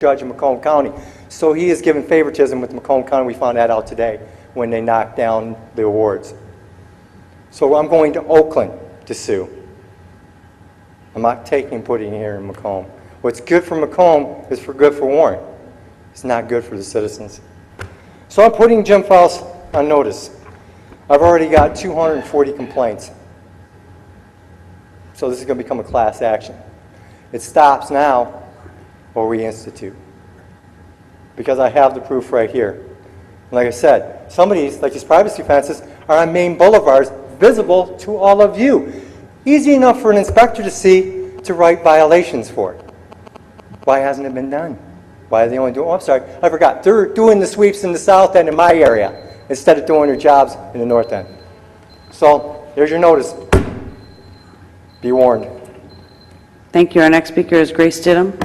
judge in Macomb County. So he is given favoritism with Macomb County. We found that out today when they knocked down the awards. So I'm going to Oakland to sue. I'm not taking putting here in Macomb. What's good for Macomb is good for Warren. It's not good for the citizens. So I'm putting Jim Faust on notice. I've already got 240 complaints. So this is going to become a class action. It stops now or reinstitute. Because I have the proof right here. Like I said, some of these, like these privacy fences, are on main boulevards, visible to all of you. Easy enough for an inspector to see, to write violations for it. Why hasn't it been done? Why are they only doing, oh, I'm sorry, I forgot. They're doing the sweeps in the south end in my area instead of doing their jobs in the north end. So, there's your notice. Be warned. Thank you. Our next speaker is Grace Stidham.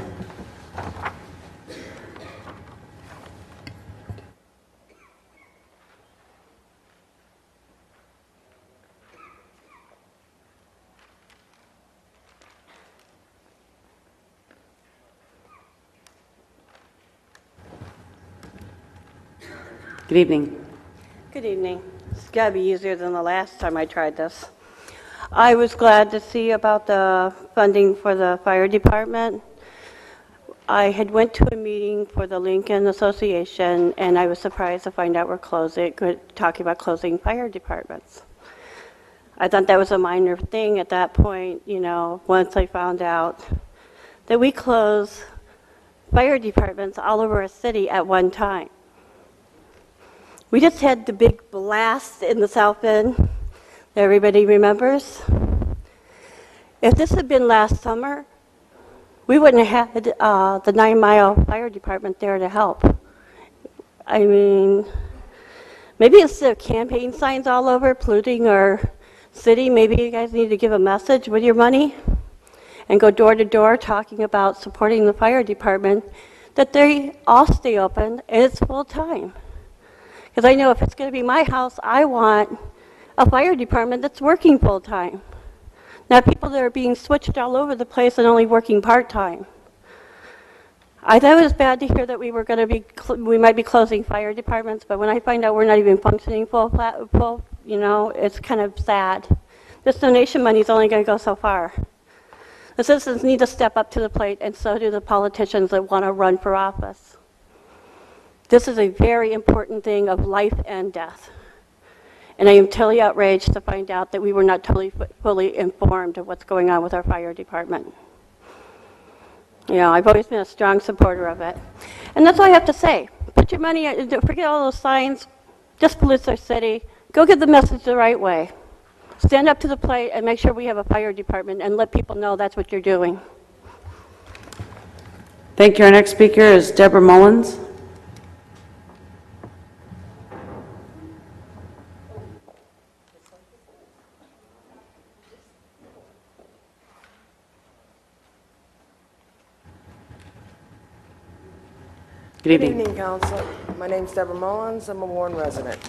Good evening. Good evening. It's got to be easier than the last time I tried this. I was glad to see about the funding for the fire department. I had went to a meeting for the Lincoln Association, and I was surprised to find out we're talking about closing fire departments. I thought that was a minor thing at that point, you know, once I found out that we close fire departments all over a city at one time. We just had the big blast in the South End that everybody remembers. If this had been last summer, we wouldn't have had the 9 Mile Fire Department there to help. I mean, maybe instead of campaign signs all over polluting our city, maybe you guys need to give a message with your money and go door to door talking about supporting the fire department, that they all stay open and it's full time. Because I know if it's going to be my house, I want a fire department that's working full-time. Not people that are being switched all over the place and only working part-time. I thought it was bad to hear that we might be closing fire departments, but when I find out we're not even functioning full, you know, it's kind of sad. This donation money is only going to go so far. The citizens need to step up to the plate, and so do the politicians that want to run for office. This is a very important thing of life and death. And I am totally outraged to find out that we were not totally fully informed of what's going on with our fire department. You know, I've always been a strong supporter of it. And that's all I have to say. Put your money, forget all those signs, just pollute our city. Go get the message the right way. Stand up to the plate and make sure we have a fire department and let people know that's what you're doing. Thank you. Our next speaker is Deborah Mullins. Good evening. Good evening, Council. My name is Devon Mullins. I'm a Warren resident.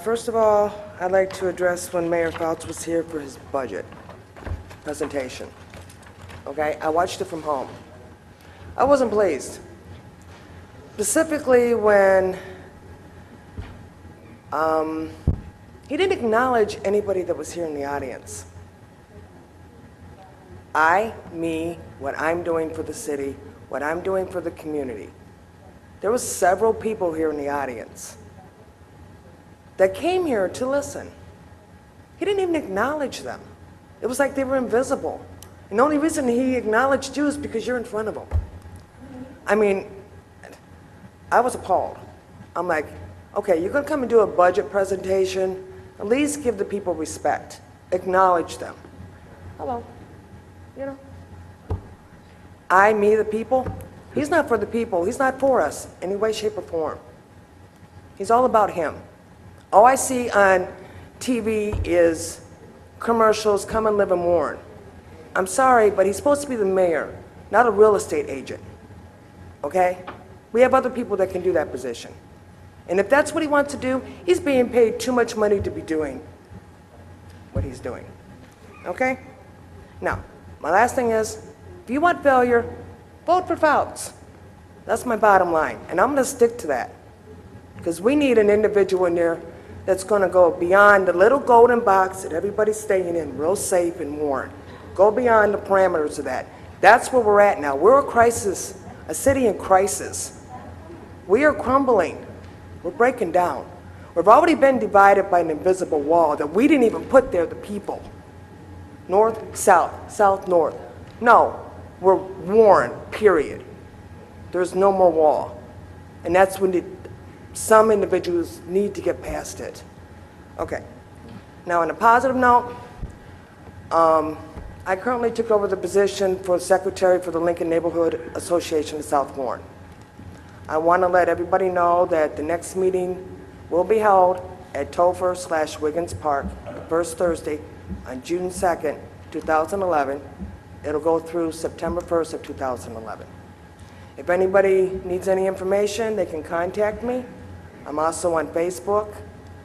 First of all, I'd like to address when Mayor Fouts was here for his budget presentation. Okay, I watched it from home. I wasn't pleased. Specifically when he didn't acknowledge anybody that was here in the audience. What I'm doing for the city, what I'm doing for the community. There was several people here in the audience that came here to listen. He didn't even acknowledge them. It was like they were invisible. And the only reason he acknowledged you is because you're in front of him. I mean, I was appalled. I'm like, okay, you're gonna come and do a budget presentation, at least give the people respect. Acknowledge them. Hello, you know. Me, the people. He's not for the people. He's not for us in any way, shape, or form. He's all about him. All I see on TV is commercials, come and live in Warren. I'm sorry, but he's supposed to be the mayor, not a real estate agent. Okay? We have other people that can do that position. And if that's what he wants to do, he's being paid too much money to be doing what he's doing. Okay? Now, my last thing is, if you want failure, vote for Fouts. That's my bottom line, and I'm going to stick to that. Because we need an individual in there that's going to go beyond the little golden box that everybody's staying in, real safe and warm. Go beyond the parameters of that. That's where we're at now. We're a crisis, a city in crisis. We are crumbling. We're breaking down. We've already been divided by an invisible wall that we didn't even put there, the people. North, south, south, north. No, we're worn, period. There's no more wall. And that's when some individuals need to get past it. Okay. Now, on a positive note, I currently took over the position for Secretary for the Lincoln Neighborhood Association of South Warren. I want to let everybody know that the next meeting will be held at Topher/Wiggins Park, the first Thursday on June 2nd, 2011. It'll go through September 1st of 2011. If anybody needs any information, they can contact me. I'm also on Facebook.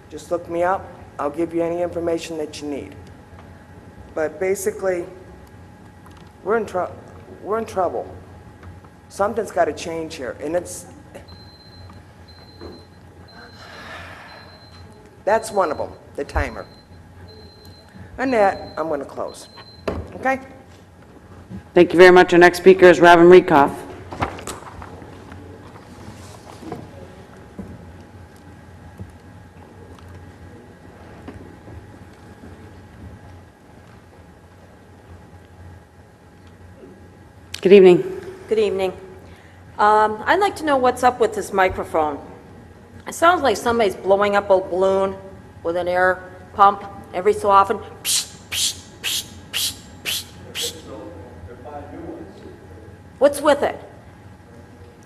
Just look me up. I'll give you any information that you need. But basically, we're in trouble. Something's got to change here, and that's one of them, the timer. And that, I'm going to close. Okay? Thank you very much. Our next speaker is Robin Reekoff. Good evening. Good evening. I'd like to know what's up with this microphone. It sounds like somebody's blowing up a balloon with an air pump every so often. Psh, psh, psh, psh, psh, psh. What's with it?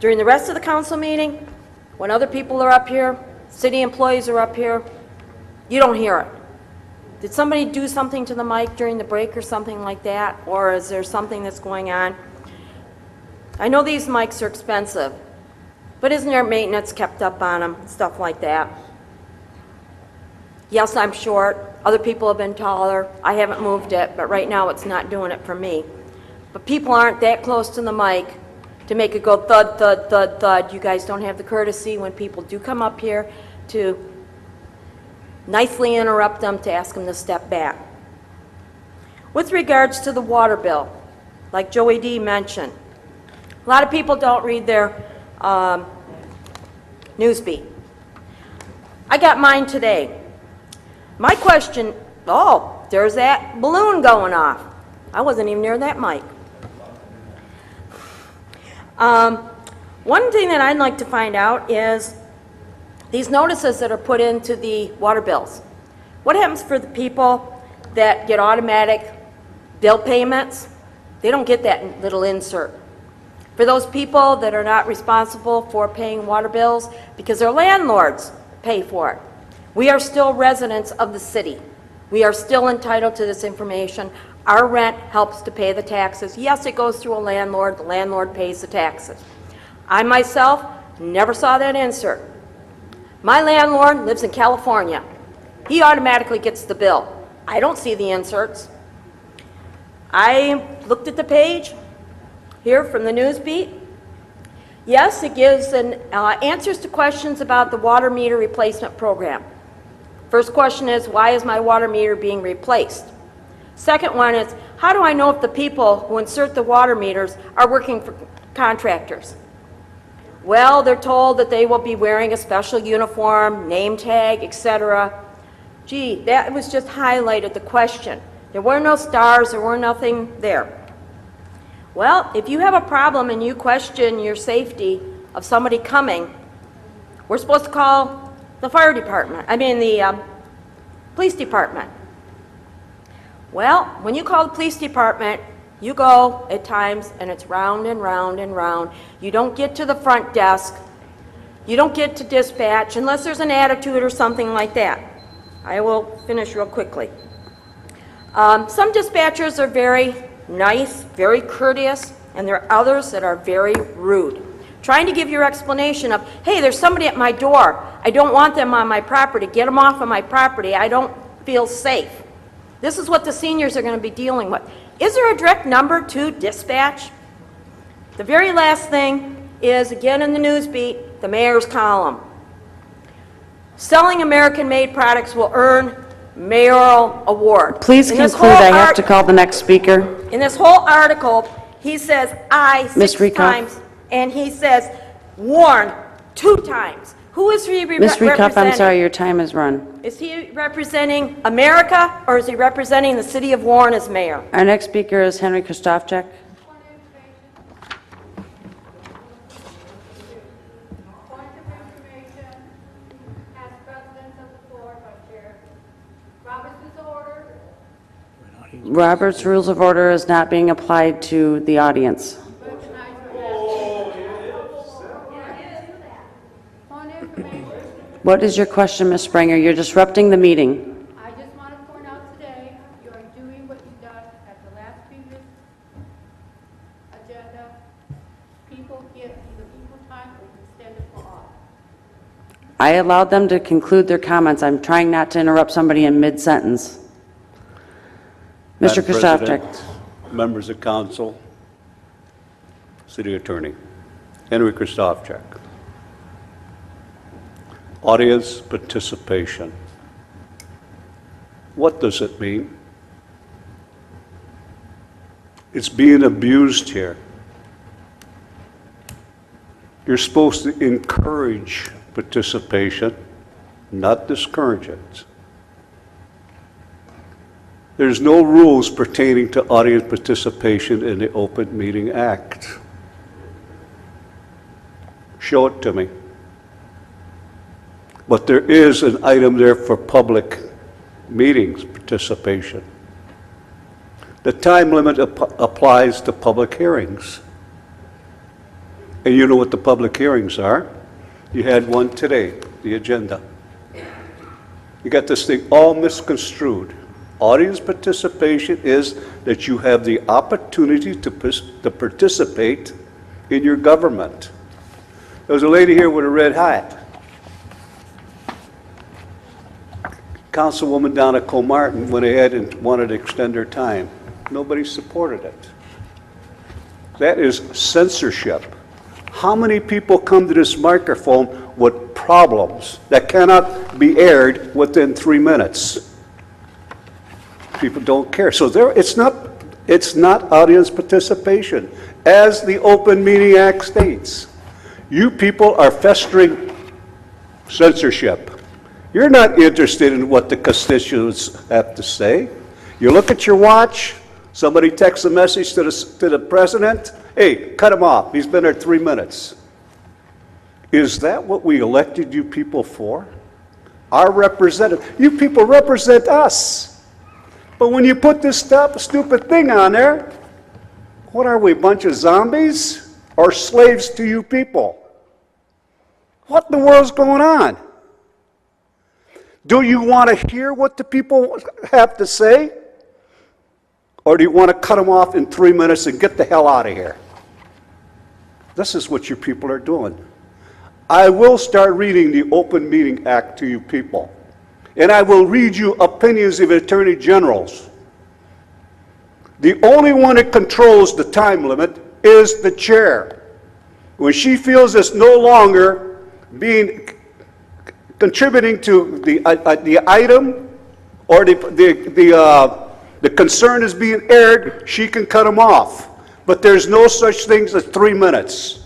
During the rest of the council meeting, when other people are up here, city employees are up here, you don't hear it. Did somebody do something to the mic during the break or something like that? Or is there something that's going on? I know these mics are expensive, but isn't there maintenance kept up on them, stuff like that? Yes, I'm short. Other people have been taller. I haven't moved it, but right now it's not doing it for me. But people aren't that close to the mic to make it go thud, thud, thud, thud. You guys don't have the courtesy when people do come up here to nicely interrupt them, to ask them to step back. With regards to the water bill, like Joey D. mentioned, a lot of people don't read their newsbeat. I got mine today. My question, oh, there's that balloon going off. I wasn't even near that mic. One thing that I'd like to find out is these notices that are put into the water bills. What happens for the people that get automatic bill payments? They don't get that little insert. For those people that are not responsible for paying water bills because their landlords pay for it. We are still residents of the city. We are still entitled to this information. Our rent helps to pay the taxes. Yes, it goes through a landlord. The landlord pays the taxes. I myself never saw that insert. My landlord lives in California. He automatically gets the bill. I don't see the inserts. I looked at the page here from the Newsbeat. Yes, it gives answers to questions about the water meter replacement program. First question is, why is my water meter being replaced? Second one is, how do I know if the people who insert the water meters are working for contractors? Well, they're told that they will be wearing a special uniform, name tag, etc. Gee, that was just highlighted, the question. There were no stars, there were nothing there. Well, if you have a problem and you question your safety of somebody coming, we're supposed to call the fire department, the police department. Well, when you call the police department, you go at times and it's round and round and round. You don't get to the front desk. You don't get to dispatch unless there's an attitude or something like that. I will finish real quickly. Some dispatchers are very nice, very courteous, and there are others that are very rude. Trying to give your explanation of, hey, there's somebody at my door. I don't want them on my property. Get them off of my property. I don't feel safe. This is what the seniors are going to be dealing with. Is there a direct number to dispatch? The very last thing is, again in the news beat, the mayor's column. Selling American-made products will earn mayoral award. Please In this conclude. whole I have to call the next speaker. In this whole article, he says "I" Ms. 6 Rieckhoff. times, and he says "warn" 2 times. Who is he Ms. Rieckhoff, representing? I'm sorry, your time is run. Is he representing America, or is he representing the city of Warren as mayor? Our next speaker is Henry Krzysztofczyk. Point of information, as president of the floor, Vice Chair. Robert's Rules of Order. Robert's Rules of Order is not being applied to the audience. Point of information, What is your question, Ms. Springer? You're disrupting the meeting. I just want to point out today, you are doing what you've done at the last previous agenda. People give either equal time or you extend it for all. I allowed them to conclude their comments. I'm trying not to interrupt somebody in mid-sentence. Mr. Madam Krzysztofczyk. President, members of council, city attorney, Henry Krzysztofczyk. Audience participation. What does it mean? It's being abused here. You're supposed to encourage participation, not discourage it. There's no rules pertaining to audience participation in the Open Meeting Act. Show it to me. But there is an item there for public meetings participation. The time limit applies to public hearings. And you know what the public hearings are. You had one today, the agenda. You got this thing all misconstrued. Audience participation is that you have the opportunity to participate in your government. There was a lady here with a red hat. Councilwoman Donna Comartin went ahead and wanted to extend her time. Nobody supported it. That is censorship. How many people come to this microphone with problems that cannot be aired within 3 minutes? People don't care. So it's not audience participation. As the Open Meeting Act states, you people are festering censorship. You're not interested in what the constituents have to say. You look at your watch, somebody texts a message to the president, hey, cut him off, he's been there 3 minutes. Is that what we elected you people for? Our representative. You people represent us. But when you put this stupid thing on there, what are we, a bunch of zombies or slaves to you people? What in the world's going on? Do you want to hear what the people have to say? Or do you want to cut them off in 3 minutes and get the hell out of here? This is what you people are doing. I will start reading the Open Meeting Act to you people. And I will read you opinions of attorney generals. The only one that controls the time limit is the chair. When she feels it's no longer contributing to the item or the concern is being aired, she can cut them off. But there's no such thing as 3 minutes.